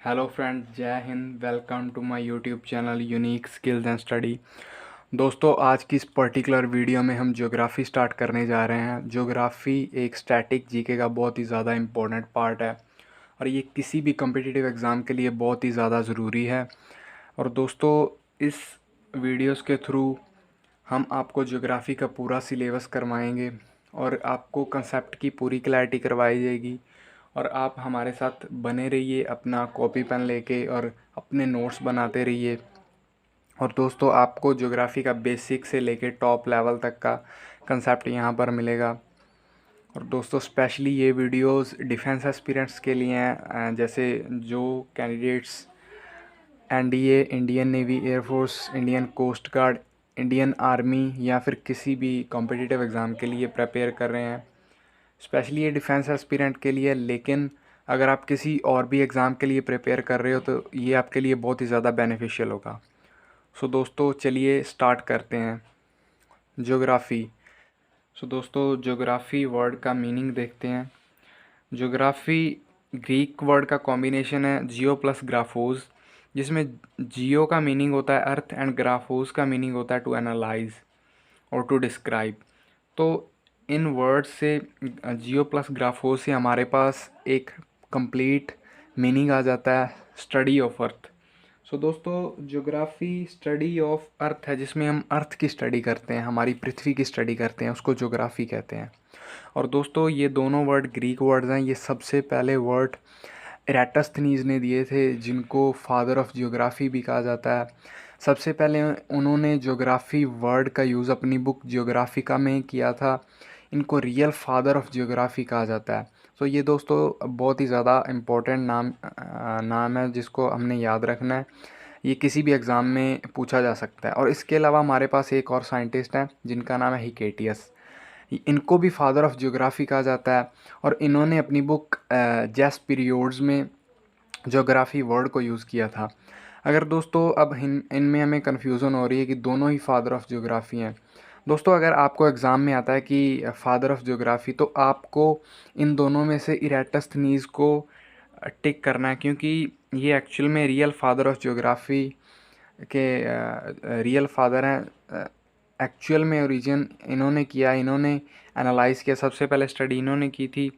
Hello friends, जय हिंद। Welcome to my YouTube channel unique skills and study. दोस्तों, आज की इस पर्टिकुलर वीडियो में हम ज्योग्राफी स्टार्ट करने जा रहे हैं। ज्योग्राफी एक स्टैटिक जीके का बहुत ही ज़्यादा इम्पोर्टेंट पार्ट है और ये किसी भी कम्पिटिटिव एग्ज़ाम के लिए बहुत ही ज़्यादा ज़रूरी है। और दोस्तों, इस वीडियोस के थ्रू हम आपको ज्योग्राफी का पूरा सिलेबस करवाएंगे और आपको कंसेप्ट की पूरी क्लैरिटी करवाई जाएगी। और आप हमारे साथ बने रहिए, अपना कॉपी पेन लेके और अपने नोट्स बनाते रहिए। और दोस्तों, आपको ज्योग्राफी का बेसिक से लेके टॉप लेवल तक का कंसेप्ट यहाँ पर मिलेगा। और दोस्तों, स्पेशली ये वीडियोस डिफेंस एस्पिरेंट्स के लिए हैं, जैसे जो candidates NDA, Indian Navy, air force, Indian Coast Guard, Indian Army या फिर किसी भी कॉम्पिटिटिव एग्ज़ाम के लिए प्रिपेयर कर रहे हैं। स्पेशली ये डिफेंस एस्पिरेंट के लिए, लेकिन अगर आप किसी और भी एग्ज़ाम के लिए प्रिपेयर कर रहे हो तो ये आपके लिए बहुत ही ज़्यादा बेनिफिशियल होगा। सो दोस्तों, चलिए स्टार्ट करते हैं। ज्योग्राफ़ी। सो दोस्तों, ज्योग्राफ़ी वर्ड का मीनिंग देखते हैं। ज्योग्राफ़ी ग्रीक वर्ड का कॉम्बिनेशन है जियो प्लस ग्राफोज, जिसमें जियो का मीनिंग होता है अर्थ एंड ग्राफोज का मीनिंग होता है टू एनालाइज और टू डिस्क्राइब। तो इन वर्ड्स से, जियो प्लस ग्राफोज से हमारे पास एक कंप्लीट मीनिंग आ जाता है, स्टडी ऑफ अर्थ। सो दोस्तों, ज्योग्राफी स्टडी ऑफ अर्थ है, जिसमें हम अर्थ की स्टडी करते हैं, हमारी पृथ्वी की स्टडी करते हैं, उसको ज्योग्राफी कहते हैं। और दोस्तों, ये दोनों वर्ड ग्रीक वर्ड्स हैं। ये सबसे पहले वर्ड इराटस्थनीज ने दिए थे, जिनको फादर ऑफ ज्योग्राफी भी कहा जाता है। सबसे पहले उन्होंने ज्योग्राफी वर्ड का यूज़ अपनी बुक ज्योग्राफिका में किया था। इनको रियल फादर ऑफ ज्योग्राफी कहा जाता है। तो ये दोस्तों बहुत ही ज़्यादा इम्पोर्टेंट नाम है, जिसको हमने याद रखना है। ये किसी भी एग्ज़ाम में पूछा जा सकता है। और इसके अलावा हमारे पास एक और साइंटिस्ट हैं जिनका नाम है हिकेटियस। इनको भी फादर ऑफ ज्योग्राफी कहा जाता है और इन्होंने अपनी बुक जेस पीरियोड्स में ज्योग्राफी वर्ड को यूज़ किया था। अगर दोस्तों अब इनमें हमें कन्फ्यूज़न हो रही है कि दोनों ही फादर ऑफ ज्योग्राफी हैं। दोस्तों, अगर आपको एग्ज़ाम में आता है कि फादर ऑफ ज्योग्राफी, तो आपको इन दोनों में से इराटस्थनीज को टिक करना है, क्योंकि ये एक्चुअल में रियल फादर ऑफ ज्योग्राफी के रियल फादर हैं। एक्चुअल में ओरिजिन इन्होंने किया, इन्होंने एनालाइज़ किया, सबसे पहले स्टडी इन्होंने की थी।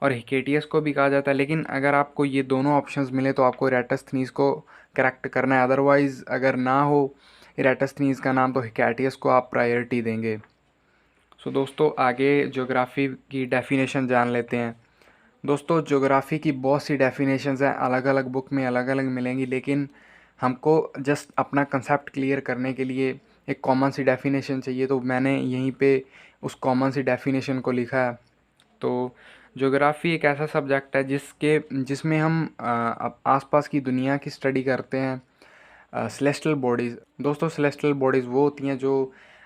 और हिकेटियस को भी कहा जाता है, लेकिन अगर आपको ये दोनों ऑप्शंस मिले तो आपको इराटस्थनीज को करेक्ट करना है। अदरवाइज़ अगर ना हो इराटस्थनीज का नाम, तो हिकेटियस को आप प्रायोरिटी देंगे। सो दोस्तों, आगे ज्योग्राफी की डेफिनेशन जान लेते हैं। दोस्तों, ज्योग्राफी की बहुत सी डेफिनेशंस हैं, अलग अलग बुक में अलग अलग मिलेंगी, लेकिन हमको जस्ट अपना कंसेप्ट क्लियर करने के लिए एक कॉमन सी डेफिनेशन चाहिए, तो मैंने यहीं पे उस कॉमन सी डेफिनेशन को लिखा है। तो ज्योग्राफी एक ऐसा सब्जेक्ट है जिसमें हम आसपास की दुनिया की स्टडी करते हैं। Celestial bodies. दोस्तों, सेलेस्टियल बॉडीज़ वो होती हैं जो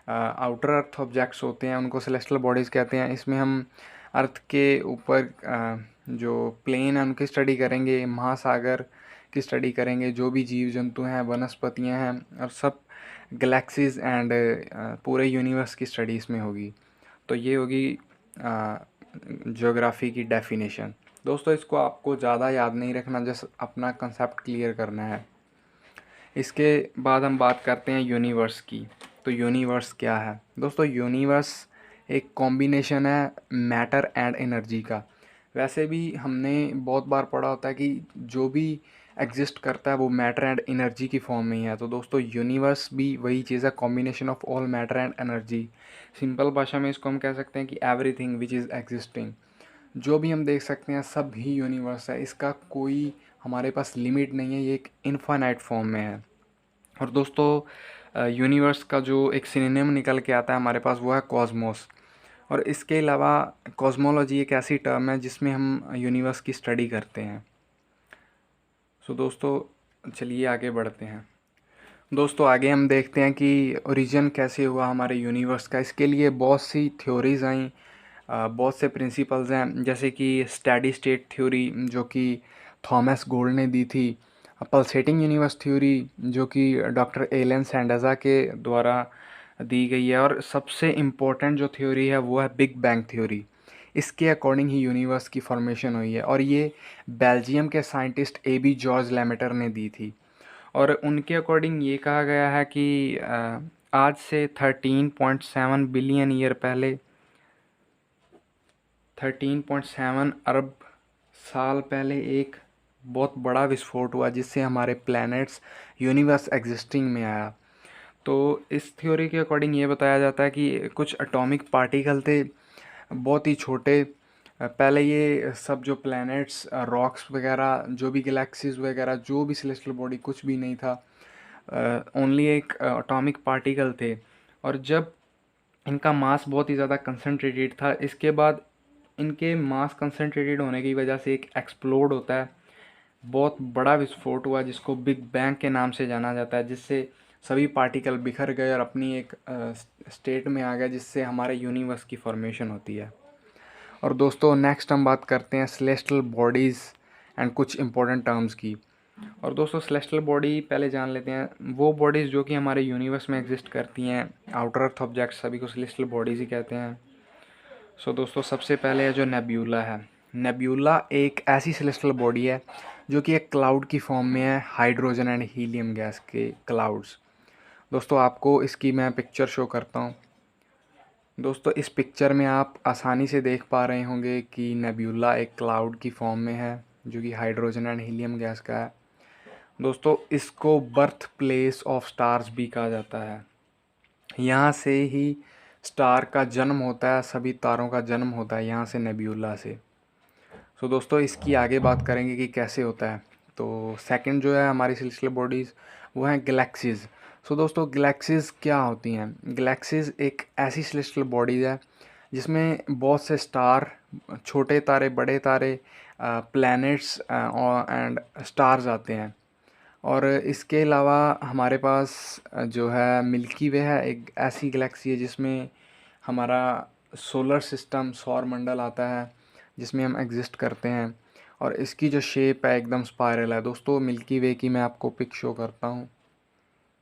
आउटर अर्थ ऑब्जेक्ट्स होते हैं, उनको सेलेस्टियल बॉडीज़ कहते हैं। इसमें हम अर्थ के ऊपर जो प्लेन है उनकी स्टडी करेंगे, महासागर की स्टडी करेंगे, जो भी जीव जंतु हैं, वनस्पतियां हैं, और सब गैलेक्सीज एंड पूरे यूनिवर्स की स्टडी इसमें होगी। तो ये होगी ज्योग्राफी की डेफिनेशन। दोस्तों, इसको आपको ज़्यादा याद नहीं रखना, जस्ट अपना कंसेप्ट क्लियर करना है। इसके बाद हम बात करते हैं यूनिवर्स की। तो यूनिवर्स क्या है? दोस्तों, यूनिवर्स एक कॉम्बिनेशन है मैटर एंड एनर्जी का। वैसे भी हमने बहुत बार पढ़ा होता है कि जो भी एग्जिस्ट करता है वो मैटर एंड एनर्जी की फॉर्म में ही है। तो दोस्तों, यूनिवर्स भी वही चीज़ है, combination of all matter and energy. Simple भाषा में इसको हम कह सकते हैं कि एवरीथिंग विच इज़ एग्जिस्टिंग। जो भी हम देख सकते हैं सब ही यूनिवर्स है, इसका कोई हमारे पास लिमिट नहीं है, ये एक इनफाइनाइट फॉर्म में है। और दोस्तों, यूनिवर्स का जो एक सिनोनिम निकल के आता है हमारे पास, वो है कॉस्मोस। और इसके अलावा कॉस्मोलॉजी एक ऐसी टर्म है जिसमें हम यूनिवर्स की स्टडी करते हैं। सो दोस्तों, चलिए आगे बढ़ते हैं। दोस्तों, आगे हम देखते हैं कि ओरिजिन कैसे हुआ हमारे यूनिवर्स का। इसके लिए बहुत सी थ्योरीज आई, बहुत से प्रिंसिपल्स हैं, जैसे कि स्टेडी स्टेट थ्योरी जो कि थॉमस गोल्ड ने दी थी, पल्सेटिंग यूनिवर्स थ्योरी जो कि डॉक्टर एलन सैंडजा के द्वारा दी गई है, और सबसे इम्पोर्टेंट जो थ्योरी है वो है बिग बैंग थ्योरी। इसके अकॉर्डिंग ही यूनिवर्स की फॉर्मेशन हुई है। और ये बेल्जियम के साइंटिस्ट AB जॉर्ज लेमेटर ने दी थी। और उनके अकॉर्डिंग ये कहा गया है कि आज से 13.7 बिलियन ईयर पहले 13.7 अरब साल पहले एक बहुत बड़ा विस्फोट हुआ, जिससे हमारे प्लैनेट्स यूनिवर्स एग्जिस्टिंग में आया। तो इस थ्योरी के अकॉर्डिंग ये बताया जाता है कि कुछ एटॉमिक पार्टिकल थे, बहुत ही छोटे। पहले ये सब जो प्लैनेट्स, रॉक्स वगैरह, जो भी गैलेक्सीज वगैरह, जो भी सेलेस्टियल बॉडी, कुछ भी नहीं था, ओनली एक एटॉमिक पार्टिकल थे। और जब इनका मास बहुत ही ज़्यादा कंसनट्रेटेड था, इसके बाद इनके मास कंसनट्रेटेड होने की वजह से एक एक्सप्लोड होता है, बहुत बड़ा विस्फोट हुआ जिसको बिग बैंग के नाम से जाना जाता है, जिससे सभी पार्टिकल बिखर गए और अपनी एक स्टेट में आ गए, जिससे हमारे यूनिवर्स की फॉर्मेशन होती है। और दोस्तों नेक्स्ट हम बात करते हैं सेलेस्टियल बॉडीज़ एंड कुछ इंपॉर्टेंट टर्म्स की। और दोस्तों सेलेस्टियल बॉडी पहले जान लेते हैं, वो बॉडीज़ जो कि हमारे यूनिवर्स में एग्जिस्ट करती हैं, आउटर अर्थ ऑब्जेक्ट्स, सभी को सेलेस्टियल बॉडीज़ ही कहते हैं। सो दोस्तों सबसे पहले है जो नेब्यूला है। नेब्यूला एक ऐसी सेलेस्टियल बॉडी है जो कि एक क्लाउड की फॉर्म में है, हाइड्रोजन एंड हीलियम गैस के क्लाउड्स। दोस्तों आपको इसकी मैं पिक्चर शो करता हूँ। दोस्तों इस पिक्चर में आप आसानी से देख पा रहे होंगे कि नेब्यूला एक क्लाउड की फॉर्म में है, जो कि हाइड्रोजन एंड हीलियम गैस का है। दोस्तों इसको बर्थ प्लेस ऑफ स्टार्स भी कहा जाता है। यहाँ से ही स्टार का जन्म होता है, सभी तारों का जन्म होता है यहाँ से, नेब्यूला से। सो दोस्तों इसकी आगे बात करेंगे कि कैसे होता है। तो सेकंड जो है हमारी सेलेस्टियल बॉडीज़, वो हैं गैलेक्सीज़। सो दोस्तों गैलेक्सीज़ क्या होती हैं? गैलेक्सीज़ एक ऐसी सेलेस्टियल बॉडीज़ है जिसमें बहुत से स्टार, छोटे तारे, बड़े तारे, प्लैनेट्स एंड स्टार्स आते हैं। और इसके अलावा हमारे पास जो है मिल्की वे है, एक ऐसी गैलेक्सी है जिसमें हमारा सोलर सिस्टम, सौर मंडल आता है, जिसमें हम एग्जिस्ट करते हैं। और इसकी जो शेप है एकदम स्पायरल है। दोस्तों मिल्की वे की मैं आपको पिक शो करता हूँ।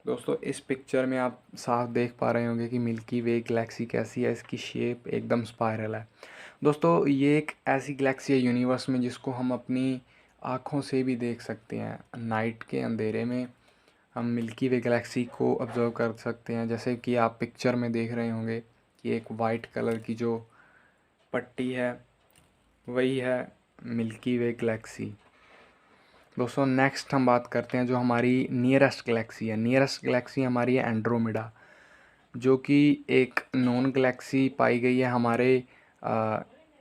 दोस्तों इस पिक्चर में आप साफ देख पा रहे होंगे कि मिल्की वे गैलेक्सी कैसी है, इसकी शेप एकदम स्पायरल है। दोस्तों ये एक ऐसी गैलेक्सी है यूनिवर्स में जिसको हम अपनी आँखों से भी देख सकते हैं। नाइट के अंधेरे में हम मिल्की वे गैलेक्सी को ऑब्ज़र्व कर सकते हैं। जैसे कि आप पिक्चर में देख रहे होंगे कि एक वाइट कलर की जो पट्टी है, वही है मिल्की वे गैलेक्सी। दोस्तों नेक्स्ट हम बात करते हैं जो हमारी नियरेस्ट गैलेक्सी है। नियरेस्ट गैलेक्सी हमारी है एंड्रोमेडा, जो कि एक नॉन गैलेक्सी पाई गई है हमारे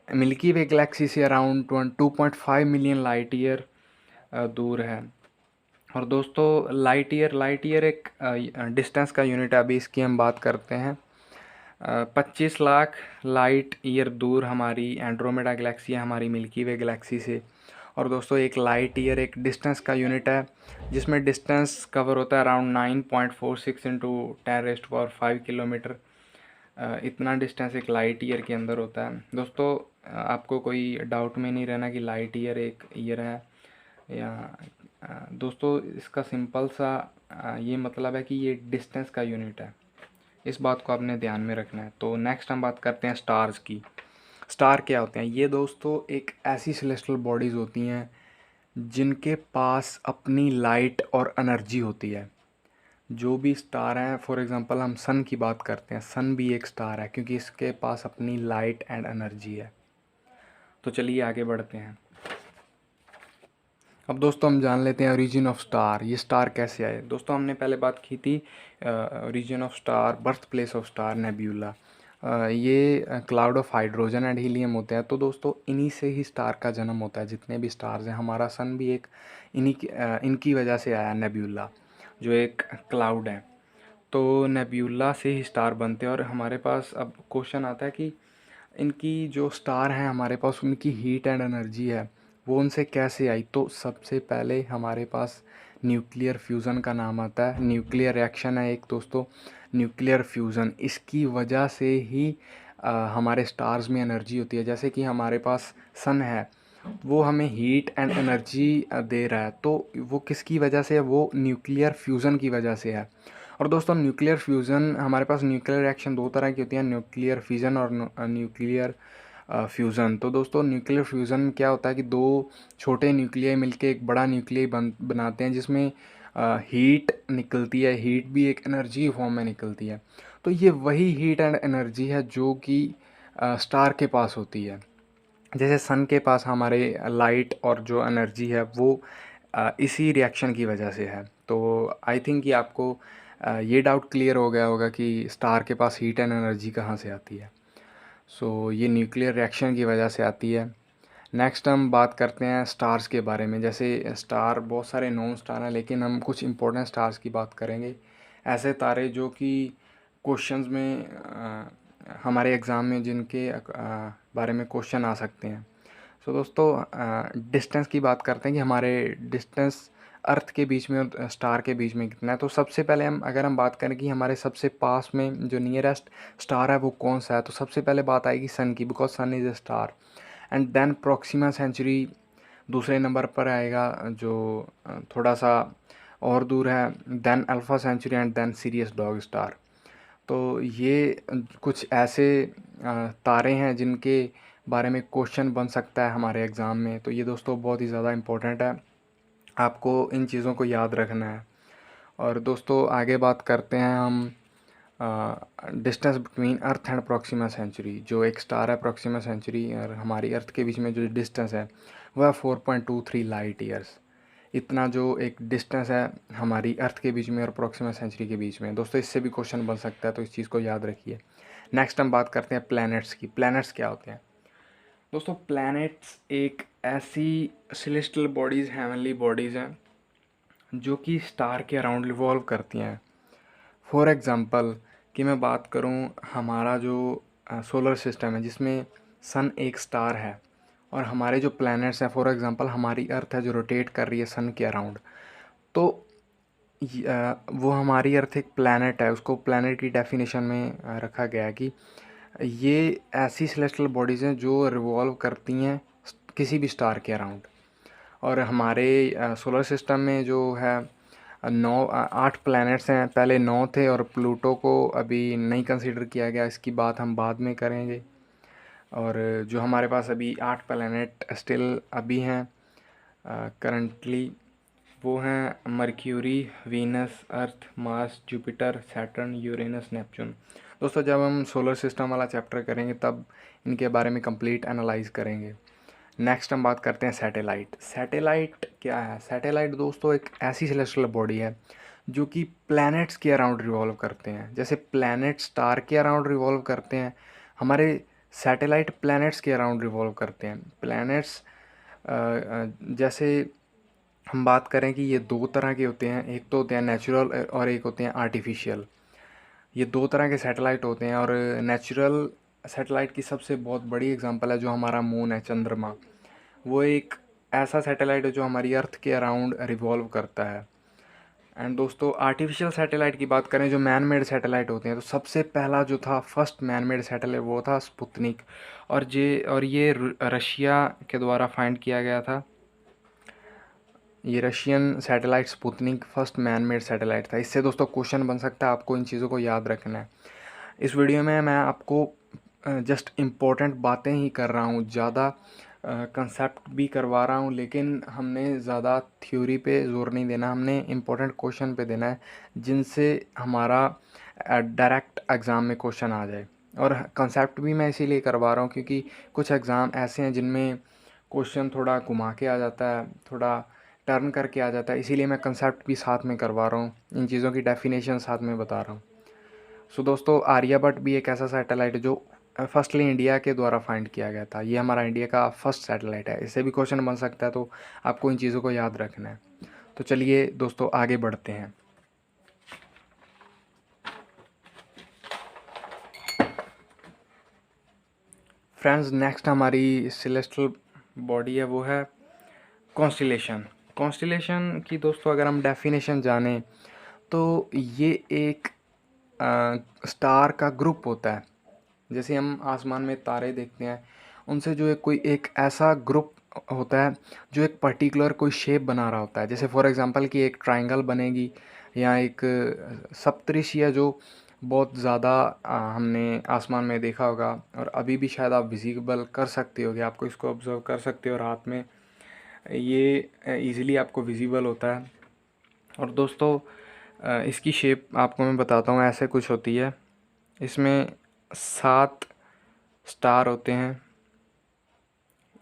मिल्की वे गैलेक्सी से अराउंड 2.5 मिलियन लाइट ईयर दूर है। और दोस्तों लाइट ईयर एक डिस्टेंस का यूनिट है। अभी इसकी हम बात करते हैं। 25 लाख लाइट ईयर दूर हमारी एंड्रोमेडा गैलेक्सी है हमारी मिल्की वे गैलेक्सी से। और दोस्तों एक लाइट ईयर एक डिस्टेंस का यूनिट है, जिसमें डिस्टेंस कवर होता है अराउंड 9.46 इंटू 10⁵ किलोमीटर। इतना डिस्टेंस एक लाइट ईयर के अंदर होता है। दोस्तों आपको कोई डाउट में नहीं रहना कि लाइट ईयर एक ईयर है या दोस्तों इसका सिंपल सा ये मतलब है कि ये डिस्टेंस का यूनिट है। इस बात को आपने ध्यान में रखना है। तो नेक्स्ट हम बात करते हैं स्टार्स की। स्टार क्या होते हैं? ये दोस्तों एक ऐसी सेलेस्टियल बॉडीज़ होती हैं जिनके पास अपनी लाइट और एनर्जी होती है। जो भी स्टार हैं, फॉर एग्ज़ाम्पल हम सन की बात करते हैं, सन भी एक स्टार है क्योंकि इसके पास अपनी लाइट एंड एनर्जी है। तो चलिए आगे बढ़ते हैं। अब दोस्तों हम जान लेते हैं ओरिजिन ऑफ स्टार। ये स्टार कैसे आए? दोस्तों हमने पहले बात की थी origin of star, birth place of star, nebula. ये cloud of hydrogen and helium होते हैं। तो दोस्तों इन्हीं से ही स्टार का जन्म होता है। जितने भी स्टार्स हैं, हमारा सन भी एक इनकी वजह से आया, नेब्यूला जो एक क्लाउड है। तो नेब्यूला से ही स्टार बनते हैं। और हमारे पास अब क्वेश्चन आता है कि इनकी जो स्टार हैं हमारे पास, उनकी हीट एंड एनर्जी है, वो उनसे कैसे आई? तो सबसे पहले हमारे पास न्यूक्लियर फ्यूज़न का नाम आता है। न्यूक्लियर रिएक्शन है एक दोस्तों, न्यूक्लियर फ्यूज़न। इसकी वजह से ही हमारे स्टार्स में एनर्जी होती है। जैसे कि हमारे पास सन है, वो हमें हीट एंड एनर्जी दे रहा है, तो वो किसकी वजह से है? वो न्यूक्लियर फ्यूज़न की वजह से है। और दोस्तों न्यूक्लियर फ्यूज़न, हमारे पास न्यूक्लियर रिएक्शन दो तरह की होती है, न्यूक्लियर फिजन और न्यूक्लियर फ्यूज़न। तो दोस्तों न्यूक्लियर फ्यूज़न में क्या होता है कि दो छोटे न्यूक्लियाई मिलके एक बड़ा न्यूक्लियाई बनाते हैं, जिसमें हीट निकलती है। हीट भी एक एनर्जी फॉर्म में निकलती है। तो ये वही हीट एंड एनर्जी है जो कि स्टार के पास होती है। जैसे सन के पास हमारे लाइट और जो एनर्जी है वो इसी रिएक्शन की वजह से है। तो आई थिंक कि आपको ये डाउट क्लियर हो गया होगा कि स्टार के पास हीट एंड एनर्जी कहाँ से आती है। सो ये न्यूक्लियर रिएक्शन की वजह से आती है। नेक्स्ट हम बात करते हैं स्टार्स के बारे में। जैसे स्टार बहुत सारे नॉन स्टार हैं, लेकिन हम कुछ इंपॉर्टेंट स्टार्स की बात करेंगे। ऐसे तारे जो कि क्वेश्चंस में हमारे एग्ज़ाम में जिनके बारे में क्वेश्चन आ सकते हैं। सो दोस्तों डिस्टेंस की बात करते हैं कि हमारे डिस्टेंस अर्थ के बीच में और स्टार के बीच में कितना है। तो सबसे पहले अगर हम बात करें कि हमारे सबसे पास में जो नियरेस्ट स्टार है वो कौन सा है, तो सबसे पहले बात आएगी सन की, because sun is a star. And then Proxima Centauri दूसरे नंबर पर आएगा, जो थोड़ा सा और दूर है। Then alpha Centauri and then Sirius dog star. तो ये कुछ ऐसे तारे हैं जिनके बारे में क्वेश्चन बन सकता है हमारे एग्ज़ाम में। तो ये दोस्तों बहुत ही ज़्यादा इम्पोर्टेंट है, आपको इन चीज़ों को याद रखना है। और दोस्तों आगे बात करते हैं हम distance between earth and Proxima Centauri. जो एक स्टार है प्रॉक्सिमा सेंचुरी और हमारी अर्थ के बीच में जो डिस्टेंस है वह 4.23 लाइट ईयर्स। इतना जो एक डिस्टेंस है हमारी अर्थ के बीच में और प्रॉक्सिमा सेंचुरी के बीच में। दोस्तों इससे भी क्वेश्चन बन सकता है, तो इस चीज़ को याद रखिए। नेक्स्ट हम बात करते हैं प्लैनेट्स की। प्लैनेट्स क्या होते हैं दोस्तों? प्लैनेट्स एक ऐसी सेलेस्टियल बॉडीज़, हेवनली बॉडीज़ हैं जो कि स्टार के अराउंड रिवॉल्व करती हैं। फॉर एग्ज़ाम्पल कि मैं बात करूं, हमारा जो सोलर सिस्टम है जिसमें सन एक स्टार है और हमारे जो प्लैनेट्स हैं, फॉर एग्ज़ाम्पल हमारी अर्थ है जो रोटेट कर रही है सन के अराउंड। तो वो हमारी अर्थ एक प्लैनेट है, उसको प्लैनेट की डेफिनेशन में रखा गया है कि ये ऐसी सेलेस्टियल बॉडीज़ हैं जो रिवॉल्व करती हैं किसी भी स्टार के अराउंड। और हमारे सोलर सिस्टम में जो है 8 प्लैनेट्स हैं। पहले 9 थे और प्लूटो को अभी नहीं कंसीडर किया गया, इसकी बात हम बाद में करेंगे। और जो हमारे पास अभी 8 प्लैनेट स्टिल अभी हैं करंटली, वो हैं Mercury, Venus, Earth, Mars, Jupiter, Saturn, Uranus, Neptune. दोस्तों जब हम सोलर सिस्टम वाला चैप्टर करेंगे तब इनके बारे में कंप्लीट एनालाइज करेंगे। नेक्स्ट हम बात करते हैं सैटेलाइट। सैटेलाइट क्या है? सैटेलाइट दोस्तों एक ऐसी सेलेस्टियल बॉडी है जो कि प्लैनेट्स के अराउंड रिवॉल्व करते हैं। जैसे प्लैनेट स्टार के अराउंड रिवॉल्व करते हैं, हमारे सैटेलाइट प्लैनेट्स के अराउंड रिवॉल्व करते हैं। प्लैनेट्स जैसे हम बात करें कि ये दो तरह के होते हैं, एक तो होते हैं नेचुरल और एक होते हैं आर्टिफिशियल। ये दो तरह के सैटेलाइट होते हैं। और नेचुरल सैटेलाइट की सबसे बहुत बड़ी एग्जांपल है जो हमारा मून है, चंद्रमा। वो एक ऐसा सैटेलाइट है जो हमारी अर्थ के अराउंड रिवॉल्व करता है। एंड दोस्तों आर्टिफिशियल सैटेलाइट की बात करें, जो मैन मेड सैटेलाइट होते हैं, तो सबसे पहला जो था फर्स्ट मैन मेड सैटेलाइट वो था स्पुतनिक। और ये रशिया के द्वारा फाइंड किया गया था। ये Russian satellite Sputnik first man made satellite था। इससे दोस्तों क्वेश्चन बन सकता है, आपको इन चीज़ों को याद रखना है। इस वीडियो में मैं आपको जस्ट इम्पोर्टेंट बातें ही कर रहा हूँ, ज़्यादा कंसेप्ट भी करवा रहा हूँ, लेकिन हमने ज़्यादा थ्योरी पे जोर नहीं देना, हमने इम्पोर्टेंट क्वेश्चन पे देना है जिनसे हमारा डायरेक्ट एग्ज़ाम में क्वेश्चन आ जाए। और कंसेप्ट भी मैं इसीलिए करवा रहा हूँ क्योंकि कुछ एग्ज़ाम ऐसे हैं जिनमें क्वेश्चन थोड़ा घुमा के आ जाता है, थोड़ा टर्न करके आ जाता है, इसीलिए मैं कंसेप्ट भी साथ में करवा रहा हूँ, इन चीज़ों की डेफिनेशन साथ में बता रहा हूँ। सो दोस्तों आर्यभट्ट भी एक ऐसा सैटेलाइट है जो फर्स्टली इंडिया के द्वारा फाइंड किया गया था। ये हमारा इंडिया का फर्स्ट सैटेलाइट है। इससे भी क्वेश्चन बन सकता है, तो आपको इन चीज़ों को याद रखना है। तो चलिए दोस्तों आगे बढ़ते हैं। फ्रेंड्स नेक्स्ट हमारी सेलेस्टियल बॉडी है वो है कॉन्स्टिलेशन। कॉन्स्टिलेशन की दोस्तों अगर हम डेफिनेशन जानें तो ये एक स्टार का ग्रुप होता है। जैसे हम आसमान में तारे देखते हैं, उनसे जो है कोई एक ऐसा ग्रुप होता है जो एक पर्टिकुलर कोई शेप बना रहा होता है। जैसे फॉर एग्जांपल कि एक ट्रायंगल बनेगी या एक सप्तऋषि है जो बहुत ज़्यादा हमने आसमान में देखा होगा, और अभी भी शायद आप विजिबल कर सकते होगे, आपको इसको ऑब्ज़र्व कर सकते हो रात में, ये ईज़िली आपको विजिबल होता है। और दोस्तों इसकी शेप आपको मैं बताता हूँ, ऐसे कुछ होती है। इसमें 7 स्टार होते हैं,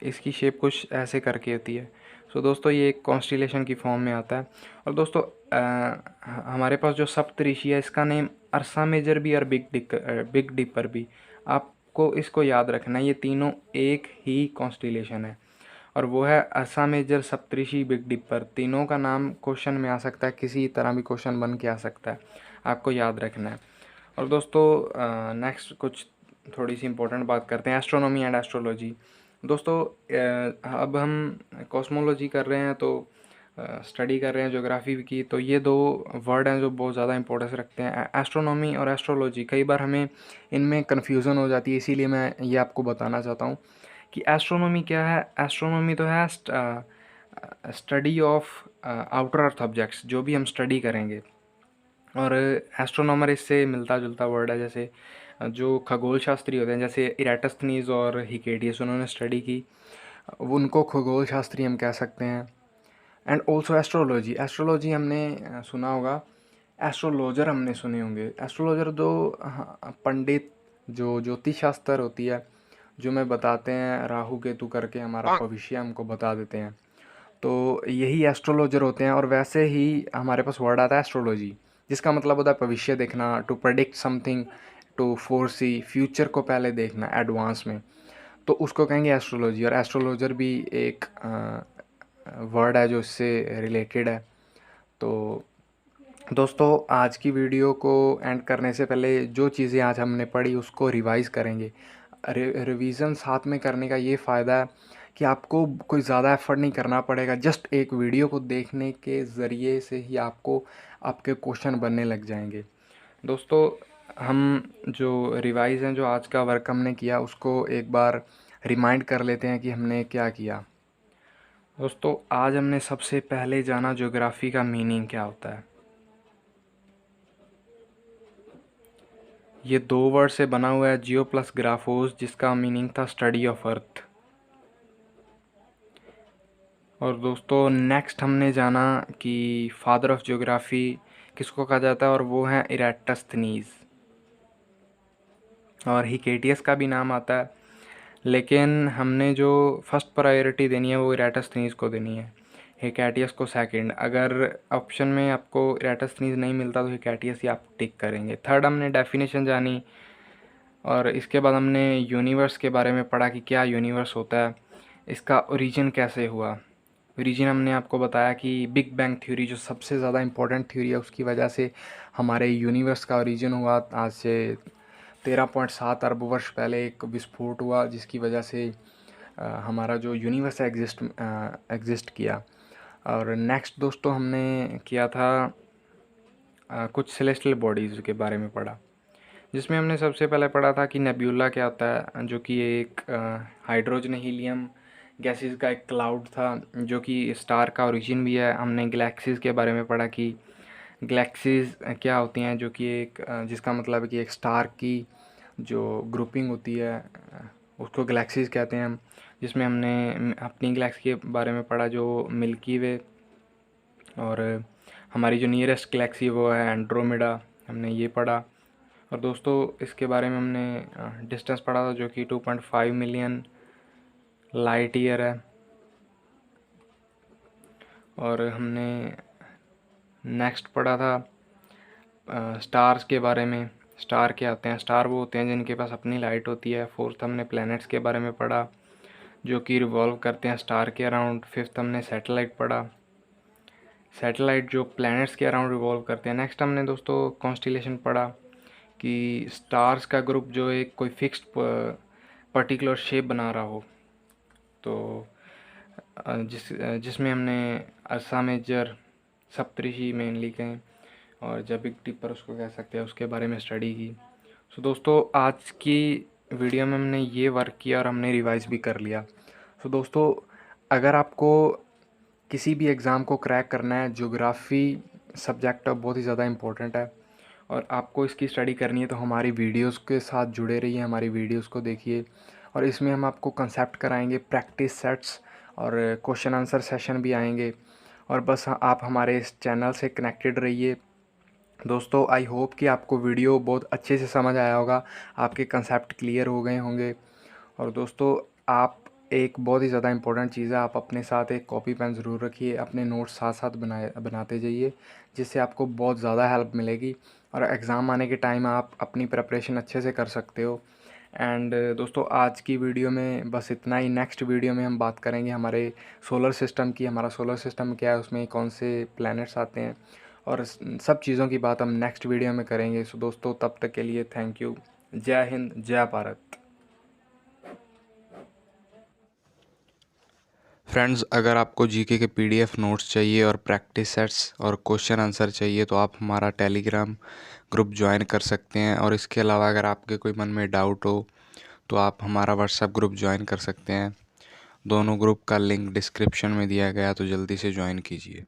इसकी शेप कुछ ऐसे करके होती है। सो दोस्तों ये एक कॉन्स्टिलेशन की फॉर्म में आता है। और दोस्तों हमारे पास जो सप्तऋषि है, इसका नेम अर्सा मेजर भी और बिग डिपर भी। आपको इसको याद रखना है, ये तीनों एक ही कॉन्स्टिलेशन है, और वो है अर्सा मेजर, सप्तऋषि, बिग डिपर। तीनों का नाम क्वेश्चन में आ सकता है, किसी तरह भी क्वेश्चन बन के आ सकता है, आपको याद रखना है। और दोस्तों नेक्स्ट कुछ थोड़ी सी इंपॉर्टेंट बात करते हैं, एस्ट्रोनॉमी एंड एस्ट्रोलॉजी। दोस्तों अब हम कॉस्मोलॉजी कर रहे हैं, तो स्टडी कर रहे हैं ज्योग्राफी की, तो ये दो वर्ड हैं जो बहुत ज़्यादा इंपॉर्टेंस रखते हैं, एस्ट्रोनॉमी और एस्ट्रोलॉजी। कई बार हमें इनमें कन्फ्यूज़न हो जाती है, इसीलिए मैं ये आपको बताना चाहता हूँ कि एस्ट्रोनॉमी क्या है। एस्ट्रोनॉमी तो है study of outer earth objects, जो भी हम स्टडी करेंगे। और एस्ट्रोनॉमर इससे मिलता जुलता वर्ड है, जैसे जो खगोल शास्त्री होते हैं, जैसे इराटस्थनीज और हिकेटियस उन्होंने स्टडी की, उनको खगोल शास्त्री हम कह सकते हैं। एंड ऑल्सो एस्ट्रोलॉजी, एस्ट्रोलॉजी हमने सुना होगा, एस्ट्रोलॉजर हमने सुने होंगे। एस्ट्रोलॉजर दो पंडित जो ज्योतिष शास्त्र होती है, जो में बताते हैं राहु केतु करके हमारा भविष्य हमको बता देते हैं, तो यही एस्ट्रोलॉजर होते हैं। और वैसे ही हमारे पास वर्ड आता है एस्ट्रोलॉजी, जिसका मतलब होता है भविष्य देखना, to predict something, to foresee, future को पहले देखना एडवांस में, तो उसको कहेंगे एस्ट्रोलॉजी। और एस्ट्रोलॉजर भी एक वर्ड है जो इससे रिलेटेड है। तो दोस्तों आज की वीडियो को एंड करने से पहले जो चीज़ें आज हमने पढ़ी उसको रिवाइज़ करेंगे। रिवीजन साथ में करने का ये फ़ायदा है कि आपको कोई ज़्यादा एफर्ट नहीं करना पड़ेगा, जस्ट एक वीडियो को देखने के ज़रिए से ही आपको आपके क्वेश्चन बनने लग जाएंगे। दोस्तों हम जो रिवाइज़ हैं, जो आज का वर्क हमने किया, उसको एक बार रिमाइंड कर लेते हैं कि हमने क्या किया। दोस्तों आज हमने सबसे पहले जाना ज्योग्राफी का मीनिंग क्या होता है। ये 2 वर्ड से बना हुआ है, जियो प्लस ग्राफोस, जिसका मीनिंग था स्टडी ऑफ अर्थ। और दोस्तों नेक्स्ट हमने जाना कि फादर ऑफ ज्योग्राफी किसको कहा जाता है, और वो हैं इराटस्थनीज। और हिकेटियस का भी नाम आता है, लेकिन हमने जो फर्स्ट प्रायोरिटी देनी है वो इराटस्थनीज को देनी है, हिकेटियस को सेकंड। अगर ऑप्शन में आपको इराटस्थनीज नहीं मिलता तो हिकेटियस ही आप टिक करेंगे। थर्ड हमने डेफिनेशन जानी, और इसके बाद हमने यूनिवर्स के बारे में पढ़ा कि क्या यूनिवर्स होता है, इसका ओरिजिन कैसे हुआ। ओरिजिन हमने आपको बताया कि बिग बैंग थ्योरी जो सबसे ज़्यादा इम्पोर्टेंट थ्योरी है, उसकी वजह से हमारे यूनिवर्स का ओरिजिन हुआ। आज से 13.7 अरब वर्ष पहले एक विस्फोट हुआ, जिसकी वजह से हमारा जो यूनिवर्स है एग्जिस्ट किया। और नेक्स्ट दोस्तों हमने किया था कुछ सेलेस्टियल बॉडीज़ के बारे में पढ़ा, जिसमें हमने सबसे पहले पढ़ा था कि नेब्यूला क्या होता है, जो कि एक हाइड्रोजन हीलियम गैसेस का एक क्लाउड था, जो कि स्टार का ओरिजिन भी है। हमने गैलेक्सीज़ के बारे में पढ़ा कि गैलेक्सीज़ क्या होती हैं, जो कि एक जिसका मतलब है कि एक स्टार की जो ग्रुपिंग होती है, उसको गैलेक्सीज़ कहते हैं हम। जिसमें हमने अपनी गैलेक्सी के बारे में पढ़ा जो मिल्की वे, और हमारी जो नियरेस्ट गैलेक्सी वो है एंड्रोमेडा, हमने ये पढ़ा। और दोस्तों इसके बारे में हमने डिस्टेंस पढ़ा था, जो कि 2.5 मिलियन लाइट ईयर है। और हमने नेक्स्ट पढ़ा था स्टार्स के बारे में। स्टार क्या होते हैं, स्टार वो होते हैं जिनके पास अपनी लाइट होती है। फोर्थ हमने प्लैनेट्स के बारे में पढ़ा, जो कि रिवॉल्व करते हैं स्टार के अराउंड। फिफ्थ हमने सैटेलाइट पढ़ा, सैटेलाइट जो प्लैनेट्स के अराउंड रिवॉल्व करते हैं। नेक्स्ट हमने दोस्तों कॉन्स्टिलेशन पढ़ा कि स्टार्स का ग्रुप जो एक कोई फिक्स्ड पर्टिकुलर शेप बना रहा हो, तो जिसमें हमने अर्सा मेजर, सप्तऋषि मेनली कहें, और जबिक टिपर उसको कह सकते हैं, उसके बारे में स्टडी की। सो दोस्तों आज की वीडियो में हमने ये वर्क किया और हमने रिवाइज भी कर लिया। सो दोस्तों अगर आपको किसी भी एग्ज़ाम को क्रैक करना है, ज्योग्राफी सब्जेक्ट बहुत ही ज़्यादा इम्पोर्टेंट है, और आपको इसकी स्टडी करनी है तो हमारी वीडियोस के साथ जुड़े रहिए, हमारी वीडियोस को देखिए। और इसमें हम आपको कंसेप्ट कराएंगे, प्रैक्टिस सेट्स और क्वेश्चन आंसर सेशन भी आएंगे। और बस आप हमारे इस चैनल से कनेक्टेड रहिए। दोस्तों आई होप कि आपको वीडियो बहुत अच्छे से समझ आया होगा, आपके कंसेप्ट क्लियर हो गए होंगे। और दोस्तों आप एक बहुत ही ज़्यादा इम्पोर्टेंट चीज़ है, आप अपने साथ एक कॉपी पेन ज़रूर रखिए, अपने नोट्स साथ साथ बनाते जाइए, जिससे आपको बहुत ज़्यादा हेल्प मिलेगी और एग्ज़ाम आने के टाइम आप अपनी प्रिपरेशन अच्छे से कर सकते हो। एंड दोस्तों आज की वीडियो में बस इतना ही। नेक्स्ट वीडियो में हम बात करेंगे हमारे सोलर सिस्टम की, हमारा सोलर सिस्टम क्या है, उसमें कौन से प्लैनेट्स आते हैं और सब चीज़ों की बात हम नेक्स्ट वीडियो में करेंगे। सो दोस्तों तब तक के लिए थैंक यू। जय हिंद, जय भारत। फ्रेंड्स, अगर आपको जीके के पीडीएफ नोट्स चाहिए और प्रैक्टिस सेट्स और क्वेश्चन आंसर चाहिए तो आप हमारा टेलीग्राम ग्रुप ज्वाइन कर सकते हैं। और इसके अलावा अगर आपके कोई मन में डाउट हो तो आप हमारा व्हाट्सएप ग्रुप ज्वाइन कर सकते हैं। दोनों ग्रुप का लिंक डिस्क्रिप्शन में दिया गया, तो जल्दी से ज्वाइन कीजिए।